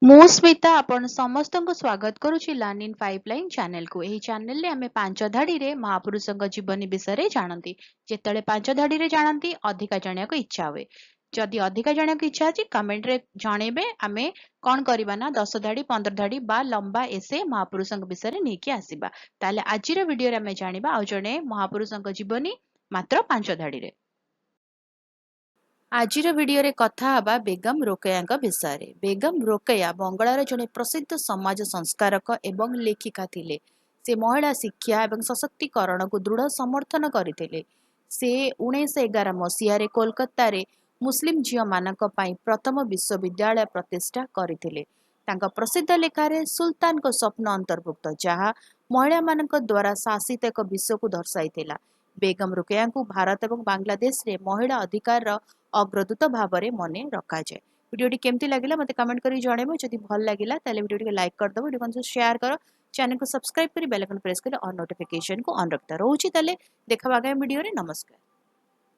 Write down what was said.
ମୁଁ ସ୍ମିତା ଆପଣ ସମସ୍ତଙ୍କୁ ସ୍ୱାଗତ କରୁଛି ଲର୍ନ ଇନ୍ ପାଇପଲାଇନ ଚ୍ୟାନେଲକୁ। ଏହି ଚ୍ୟାନେଲରେ ଆମେ ପାଞ୍ଚ ଧାଡିରେ ମହାପୁରୁଷଙ୍କ ଜୀବନୀ ବିଷୟରେ ଜାଣନ୍ତି। ଯେତେବେଳେ ପାଞ୍ଚ ଧାଡିରେ ଜାଣନ୍ତି ଅଧିକା ଜାଣିବାକୁ ଇଚ୍ଛା ହୁଏ। ଯଦି ଅଧିକା ଜାଣିବାକୁ ଇଚ୍ଛା ଅଛି କମେଣ୍ଟରେ ଜଣେଇବେ। ଆମେ କଣ କରିବା ନା 10 ଧାଡି 15 ଧାଡି ବା ଲମ୍ବା ଏସେ ମହାପୁରୁଷଙ୍କ ବିଷୟରେ ନେଇକି ଆସିବା। ତାହେଲେ ଆଜିର ଭିଡିଓରେ ଆମେ ଜାଣିବା ଆଉ ଜଣେ ମହାପୁରୁଷଙ୍କ ଜୀବନୀ ମାତ୍ର 5 ଧାଡିରେ। ଆଜିର ଭିଡିଓରେ କଥା ହେବା ବେଗମ ରୋକେୟାଙ୍କ ବିଷୟରେ। ବେଗମ ରୋକେୟା ବଙ୍ଗଳାର ଜଣେ ପ୍ରସିଦ୍ଧ ସମାଜ ସଂସ୍କାରକ ଏବଂ ଲେଖିକା ଥିଲେ। ସେ ମହିଳା ଶିକ୍ଷା ଏବଂ ସଶକ୍ତିକରଣକୁ ଦୃଢ଼ ସମର୍ଥନ କରିଥିଲେ। ସେ 1911 ମସିହାରେ କୋଲକାତାରେ ମୁସଲିମ ଝିଅମାନଙ୍କ ପାଇଁ ପ୍ରଥମ ବିଶ୍ୱବିଦ୍ୟାଳୟ ପ୍ରତିଷ୍ଠା କରିଥିଲେ। ତାଙ୍କ ପ୍ରସିଦ୍ଧ ଲେଖାରେ ସୁଲତାନଙ୍କ ସ୍ୱପ୍ନ ଅନ୍ତର୍ଭୁକ୍ତ, ଯାହା ମହିଳାମାନଙ୍କ ଦ୍ୱାରା ଶାସିତ ଏକ ବିଶ୍ୱକୁ ଦର୍ଶାଇଥିଲା। ବେଗମ ରୋକେୟାଙ୍କୁ ଭାରତ ଏବଂ ବାଂଲାଦେଶରେ ମହିଳା ଅଧିକାରର ଅଗ୍ରଦୂତ ଭାବରେ ମନେ ରଖାଯାଏ। ଭିଡିଓଟି କେମିତି ଲାଗିଲା ମୋତେ କମେଣ୍ଟ କରି ଜଣାଇବ। ଯଦି ଭଲ ଲାଗିଲା ତାହେଲେ ଭିଡିଓଟିକୁ ଲାଇକ୍ କରିଦେବ, ଭିଡିଓକୁ ସେୟାର କର, ଚ୍ୟାନେଲକୁ ସବସ୍କ୍ରାଇବ କରି ବେଲ୍ ଆଇକନ୍ ପ୍ରେସ୍ କରି ଅଲ୍ ନୋଟିଫିକେସନକୁ ଅନ୍ ରଖିଥା। ରହୁଛି ତାହେଲେ ଦେଖା ଆଗାମୀ ଭିଡିଓରେ। ନମସ୍କାର।